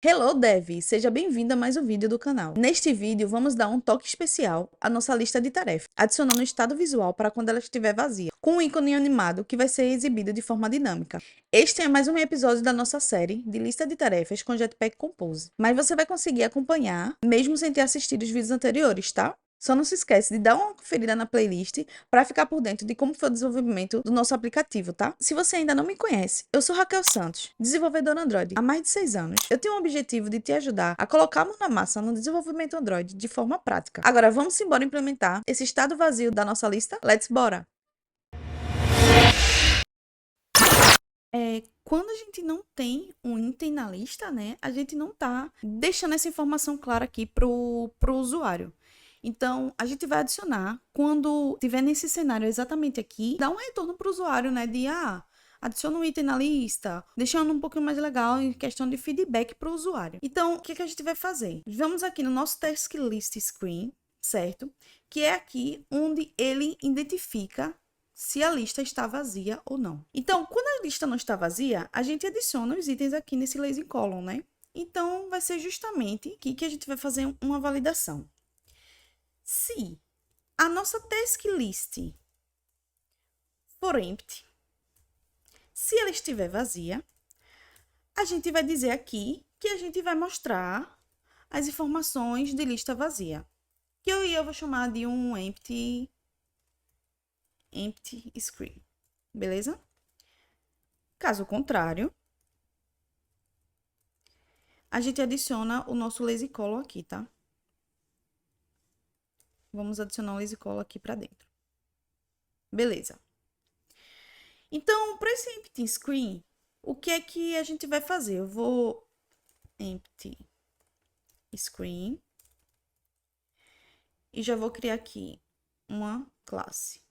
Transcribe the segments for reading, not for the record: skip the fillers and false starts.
Hello, Dev! Seja bem-vindo a mais um vídeo do canal. Neste vídeo, vamos dar um toque especial à nossa lista de tarefas, adicionando um estado visual para quando ela estiver vazia, com um ícone animado que vai ser exibido de forma dinâmica. Este é mais um episódio da nossa série de lista de tarefas com Jetpack Compose, mas você vai conseguir acompanhar mesmo sem ter assistido os vídeos anteriores, tá? Só não se esquece de dar uma conferida na playlist para ficar por dentro de como foi o desenvolvimento do nosso aplicativo, tá? Se você ainda não me conhece, eu sou Raquel Santos, desenvolvedora Android há mais de 6 anos. Eu tenho o objetivo de te ajudar a colocar a mão na massa no desenvolvimento Android de forma prática. Agora vamos embora implementar esse estado vazio da nossa lista? Let's bora! Quando a gente não tem um item na lista, né, a gente não tá deixando essa informação clara aqui pro usuário. Então, a gente vai adicionar, quando tiver nesse cenário exatamente aqui, dá um retorno para o usuário, né, de, adiciona um item na lista, deixando um pouquinho mais legal em questão de feedback para o usuário. Então, o que que a gente vai fazer? Vamos aqui no nosso task list screen, certo? Que é aqui onde ele identifica se a lista está vazia ou não. Então, quando a lista não está vazia, a gente adiciona os itens aqui nesse lazy column, né? Então, vai ser justamente aqui que a gente vai fazer uma validação. Se a nossa task list for empty, se ela estiver vazia, a gente vai dizer aqui que a gente vai mostrar as informações de lista vazia, que eu vou chamar de um empty screen, beleza? Caso contrário, a gente adiciona o nosso lazy column aqui, tá? Vamos adicionar o lazy column aqui para dentro. Beleza. Então, para esse empty screen, o que é que a gente vai fazer? Eu vou empty screen e já vou criar aqui uma classe.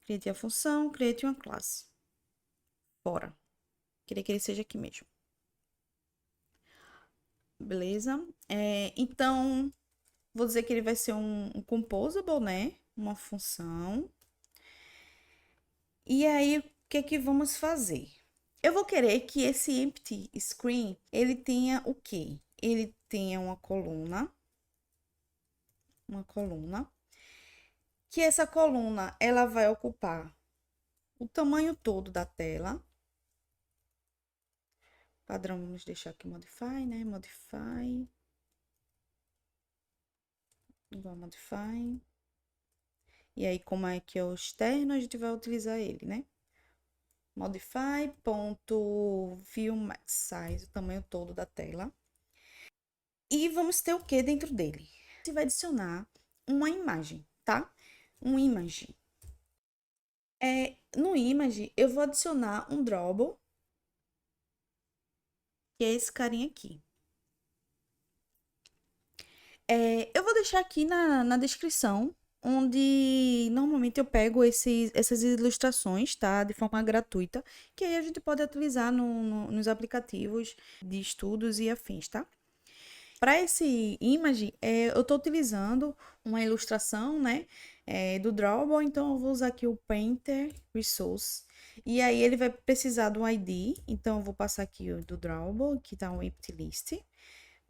Criei a função, criei uma classe. Bora. Queria que ele seja aqui mesmo. Beleza? Então, vou dizer que ele vai ser um composable, né? Uma função. E aí, o que é que vamos fazer? Eu vou querer que esse empty screen, ele tenha o quê? Ele tenha uma coluna, que essa coluna, ela vai ocupar o tamanho todo da tela. Padrão, vamos deixar aqui modify, né? Modify. Igual modify. E aí, como é que é o externo, a gente vai utilizar ele, né? Modify.view max size, o tamanho todo da tela. E vamos ter o que dentro dele? A gente vai adicionar uma imagem, tá? Um image. No image, eu vou adicionar um drawable, que é esse carinha aqui. Eu vou deixar aqui na descrição, onde normalmente eu pego essas ilustrações, tá? De forma gratuita, que aí a gente pode utilizar nos aplicativos de estudos e afins, tá? Para esse image, eu estou utilizando uma ilustração, né? Do Drawable, então eu vou usar aqui o Painter Resource. E aí ele vai precisar do ID, então eu vou passar aqui o do Drawable, que tá um empty list.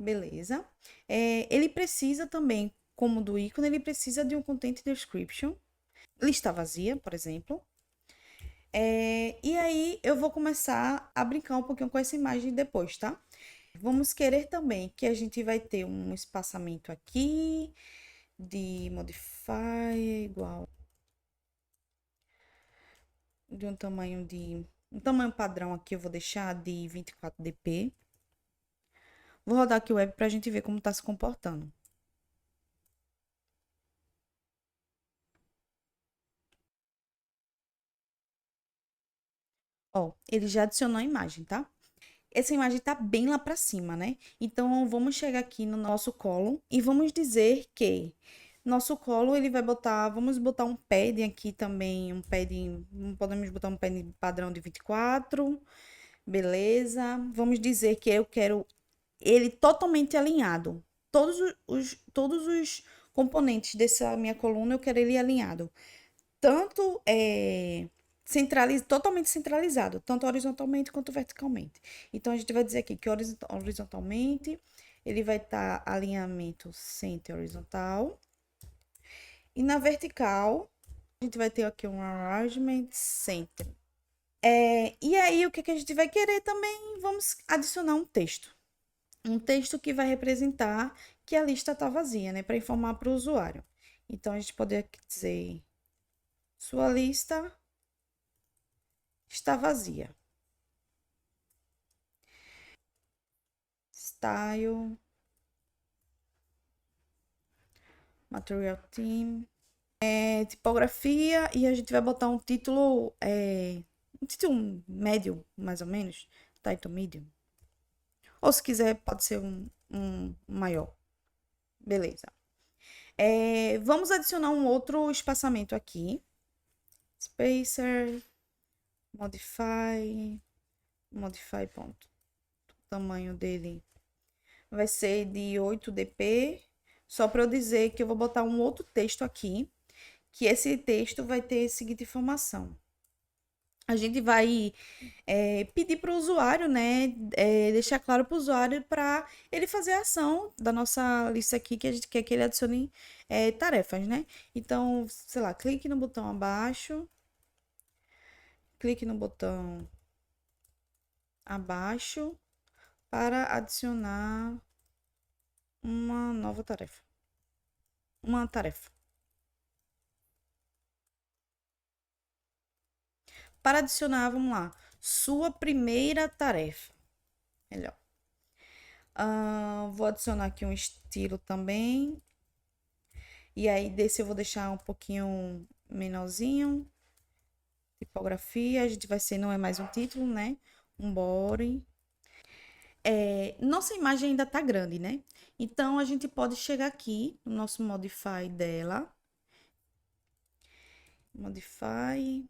Beleza. Ele precisa também, como do ícone, ele precisa de um content description. Lista vazia, por exemplo. E aí eu vou começar a brincar um pouquinho com essa imagem depois, tá? Vamos querer também que a gente vai ter um espaçamento aqui de modify igual de um tamanho padrão aqui eu vou deixar de 24dp. Vou rodar aqui o web para a gente ver como está se comportando. Ó, ele já adicionou a imagem, tá? Essa imagem tá bem lá para cima, né? Então, vamos chegar aqui no nosso column e vamos dizer que nosso column, ele vai botar, vamos botar um padding aqui também, podemos botar um padding padrão de 24, beleza? Vamos dizer que eu quero ele totalmente alinhado. Todos os componentes dessa minha coluna, eu quero ele alinhado. Tanto totalmente centralizado, tanto horizontalmente quanto verticalmente. Então, a gente vai dizer aqui que horizontalmente ele vai estar alinhamento center horizontal. E na vertical, a gente vai ter aqui um arrangement center. E aí, o que a gente vai querer também? Vamos adicionar um texto. Um texto que vai representar que a lista está vazia, né? Para informar para o usuário. Então, a gente pode dizer: sua lista está vazia. Style. Material Team. Tipografia. E a gente vai botar um título médio, mais ou menos. Title medium. Ou se quiser, pode ser um maior. Beleza. Vamos adicionar um outro espaçamento aqui. Spacer. Modify. Ponto. O tamanho dele vai ser de 8dp. Só para eu dizer que eu vou botar um outro texto aqui. Que esse texto vai ter a seguinte informação. A gente vai pedir para o usuário, né? Deixar claro para o usuário para ele fazer a ação da nossa lista aqui, que a gente quer que ele adicione tarefas, né? Então, sei lá, clique no botão abaixo. Clique no botão abaixo para adicionar uma nova tarefa. Uma tarefa. Para adicionar, vamos lá, sua primeira tarefa. Melhor. Vou adicionar aqui um estilo também. E aí, desse eu vou deixar um pouquinho menorzinho. Tipografia, a gente vai ser, não é mais um título, né? Um body. Nossa imagem ainda tá grande, né? Então, a gente pode chegar aqui no nosso modify dela. Modify.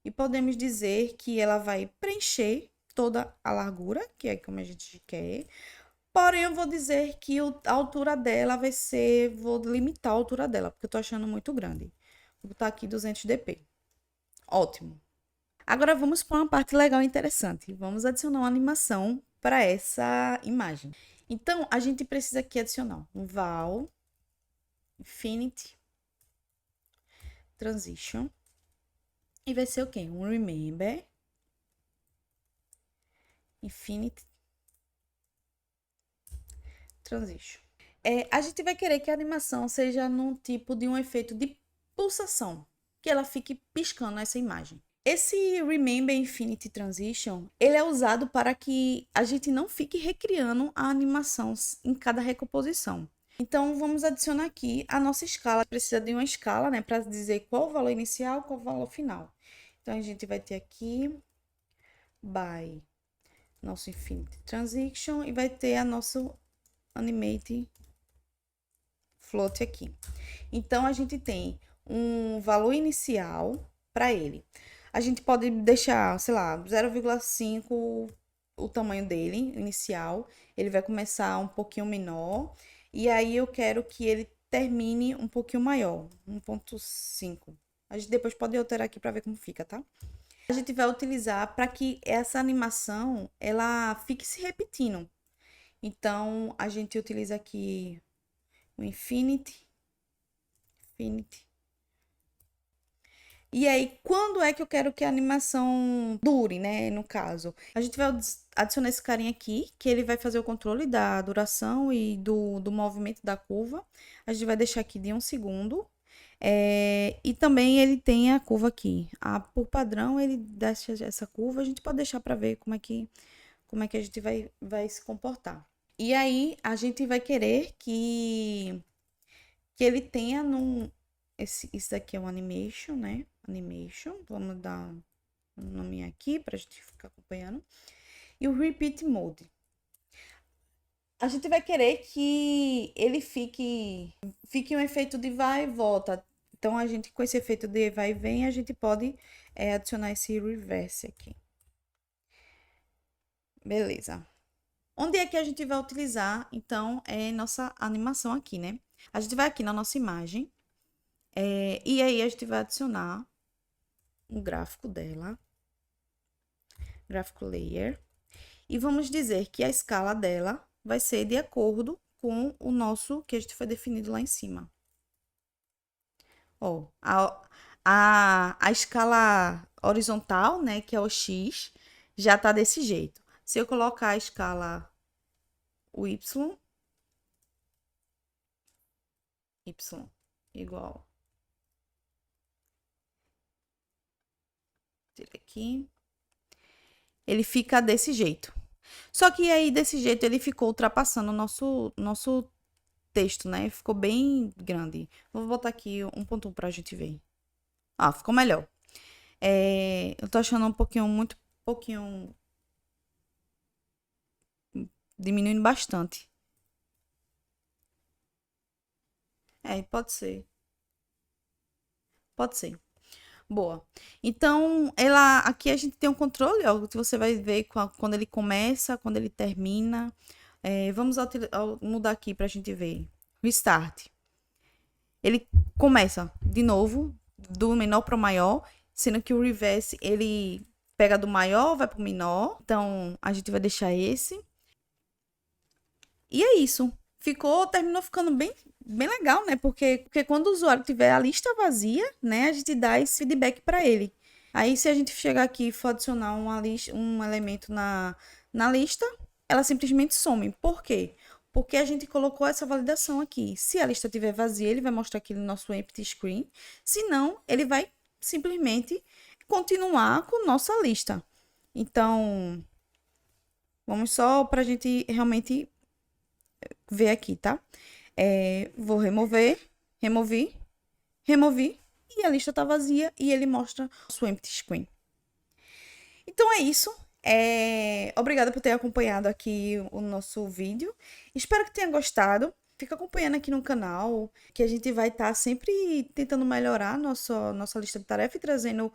E podemos dizer que ela vai preencher toda a largura, que é como a gente quer. Porém, eu vou dizer que a altura dela vai ser... Vou limitar a altura dela, porque eu tô achando muito grande. Vou botar aqui 200dp. Ótimo. Agora, vamos para uma parte legal e interessante. Vamos adicionar uma animação para essa imagem. Então, a gente precisa aqui adicionar um val, infinity, transition. E vai ser o quê? Um remember, infinity, transition. A gente vai querer que a animação seja num tipo de um efeito de pulsação, que ela fique piscando essa imagem. Esse Remember Infinity Transition, ele é usado para que a gente não fique recriando a animação em cada recomposição. Então, vamos adicionar aqui a nossa escala. Precisa de uma escala, né, para dizer qual o valor inicial, qual o valor final. Então, a gente vai ter aqui by nosso Infinity Transition e vai ter a nosso Animate Float aqui. Então, a gente tem um valor inicial para ele. A gente pode deixar, sei lá, 0,5 o tamanho dele inicial. Ele vai começar um pouquinho menor. E aí eu quero que ele termine um pouquinho maior, 1,5. A gente depois pode alterar aqui para ver como fica, tá? A gente vai utilizar para que essa animação ela fique se repetindo. Então, a gente utiliza aqui o Infinity. E aí, quando é que eu quero que a animação dure, né? No caso, a gente vai adicionar esse carinha aqui, que ele vai fazer o controle da duração e do movimento da curva. A gente vai deixar aqui de 1 segundo. E também ele tem a curva aqui. Por padrão, ele deixa essa curva. A gente pode deixar para ver como é que a gente vai se comportar. E aí, a gente vai querer que ele tenha isso daqui é um animation, né? Animation. Vamos dar um nome aqui para a gente ficar acompanhando. E o repeat mode. A gente vai querer que ele fique um efeito de vai e volta. Então, a gente, com esse efeito de vai e vem, a gente pode adicionar esse reverse aqui. Beleza. Onde é que a gente vai utilizar, então, nossa animação aqui, né? A gente vai aqui na nossa imagem. E aí, a gente vai adicionar um gráfico dela, gráfico layer, e vamos dizer que a escala dela vai ser de acordo com o nosso que a gente foi definido lá em cima. Ó, a escala horizontal, né, que é o X, já tá desse jeito. Se eu colocar a escala o Y igual. Tira aqui. Ele fica desse jeito. Só que aí, desse jeito, ele ficou ultrapassando o nosso texto, né? Ficou bem grande. Vou botar aqui 1.1 pra gente ver. Ah, ficou melhor. Eu tô achando um pouquinho diminuindo bastante. Pode ser. Pode ser. Boa. Então, aqui a gente tem um controle, ó, que você vai ver quando ele começa, quando ele termina. Vamos mudar aqui pra gente ver. Restart. Ele começa de novo, do menor para o maior, sendo que o reverse ele pega do maior, vai para o menor. Então, a gente vai deixar esse. E é isso. Terminou ficando bem legal, né? Porque quando o usuário tiver a lista vazia, né, a gente dá esse feedback para ele. Aí, se a gente chegar aqui e for adicionar um elemento na lista, ela simplesmente some. Por quê? Porque a gente colocou essa validação aqui. Se a lista estiver vazia, ele vai mostrar aqui no nosso empty screen. Se não, ele vai simplesmente continuar com nossa lista. Então, vamos só para a gente realmente ver aqui, tá? Vou removi, e a lista está vazia e ele mostra o nosso empty screen. Então é isso. Obrigada por ter acompanhado aqui o nosso vídeo. Espero que tenha gostado. Fica acompanhando aqui no canal, que a gente vai estar sempre tentando melhorar nossa lista de tarefas e trazendo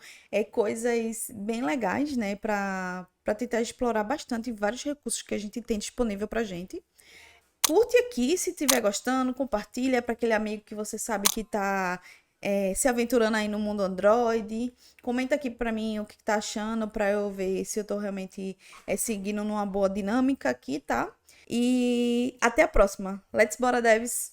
coisas bem legais, né? Para tentar explorar bastante vários recursos que a gente tem disponível para gente. Curte aqui se estiver gostando, compartilha para aquele amigo que você sabe que está se aventurando aí no mundo Android. Comenta aqui para mim o que tá achando, para eu ver se eu tô realmente seguindo numa boa dinâmica aqui, tá? E até a próxima. Let's bora, devs!